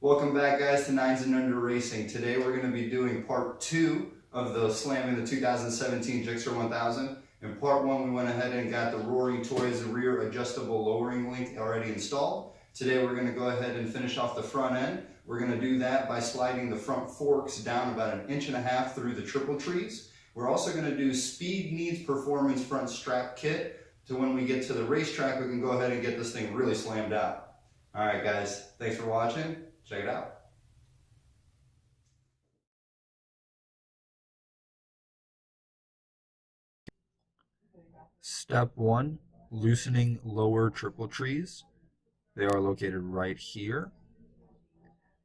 Welcome back, guys, to Nines and Under Racing. Today we're going to be doing part 2 of the slamming the 2017 GSXR10000. In part 1 we went ahead and got the Roaring Toys rear adjustable lowering link already installed. Today we're going to go ahead and finish off the front end. We're going to do that by sliding the front forks down about 1.5 inches through the triple trees. We're also going to do Speed Needs Performance front strap kit, so when we get to the racetrack we can go ahead and get this thing really slammed out. Alright guys, thanks for watching. Check it out. Step 1, loosening lower triple trees. They are located right here.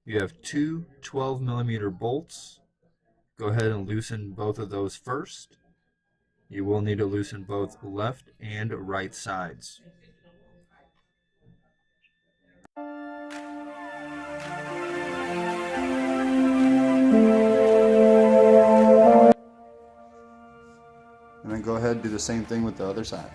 You have two 12mm bolts. Go ahead and loosen both of those first. You will need to loosen both left and right sides. And then go ahead and do the same thing with the other side.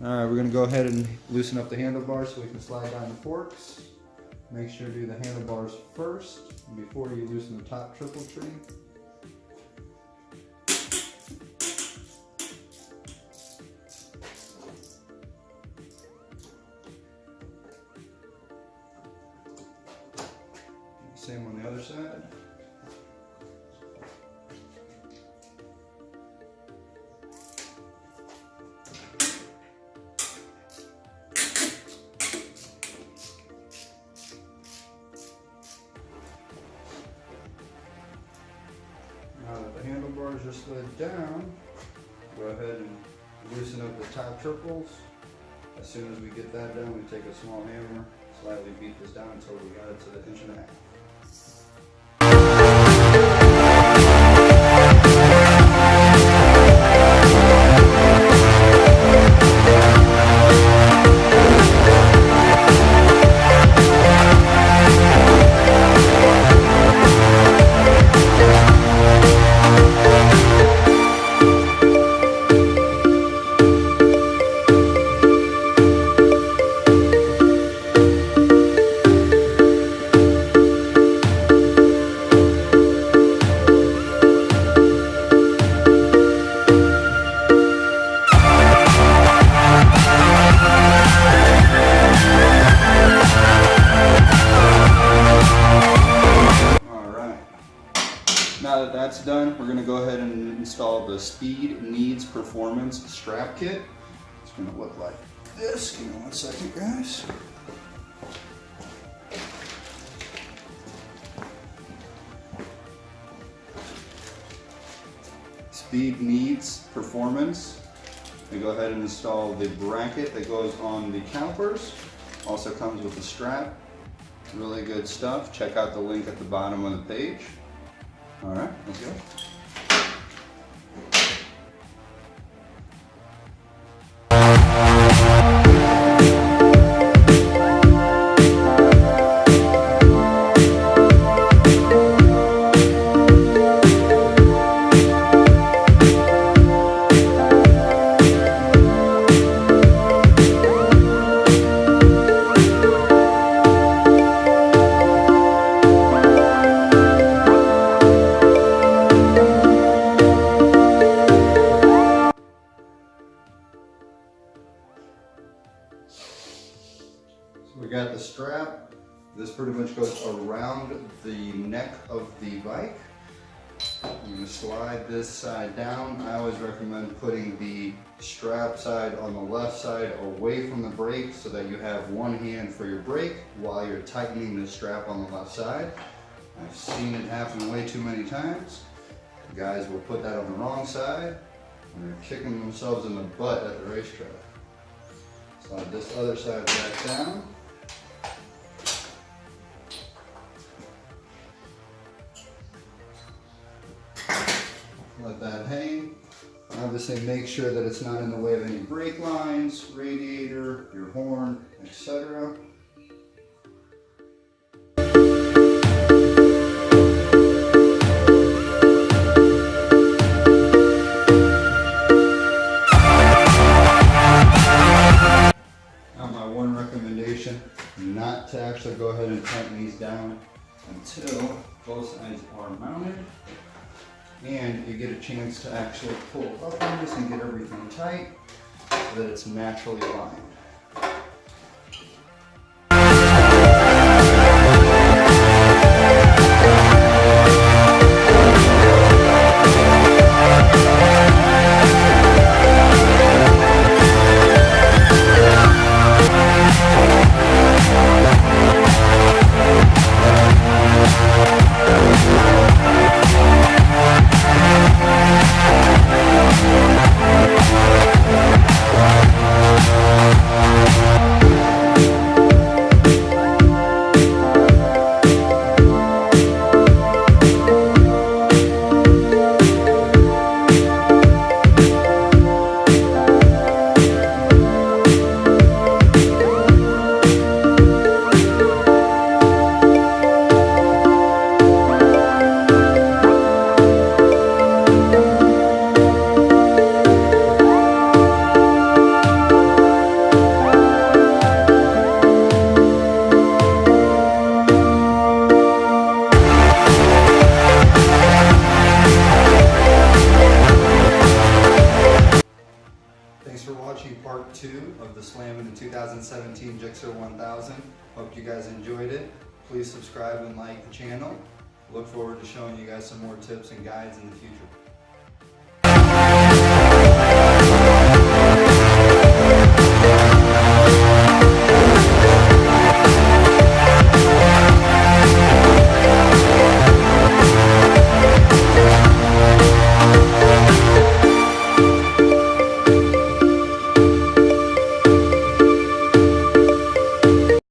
Alright, we're going to go ahead and loosen up the handlebars so we can slide down the forks. Make sure to do the handlebars first before you loosen the top triple tree. Same on the other side. Now that the handlebars are slid down, go ahead and loosen up the top triples. As soon as we get that done, we take a small hammer, slightly beat this down until we got it to the 1.5 inches. Now that that's done, we're going to go ahead and install the Speed Needs Performance strap kit. It's going to look like this. Give me 1 second, guys. Speed Needs Performance. We go ahead and install the bracket that goes on the calipers. Also comes with a strap. Really good stuff. Check out the link at the bottom of the page. Alright, let's go. We got the strap. This pretty much goes around the neck of the bike. I'm going to slide this side down. I always recommend putting the strap side on the left side away from the brake so that you have one hand for your brake while you're tightening the strap on the left side. I've seen it happen way too many times. Guys will put that on the wrong side and they're kicking themselves in the butt at the racetrack. Slide this other side back down. Let that hang. Obviously make sure that it's not in the way of any brake lines, radiator, your horn, etc. and tighten these down until both sides are mounted. And you get a chance to actually pull up on this and get everything tight so that it's naturally aligned. Thanks for watching part 2 of the Slamming the 2017 GSXR10000. Hope you guys enjoyed it. Please subscribe and like the channel. Look forward to showing you guys some more tips and guides in the future.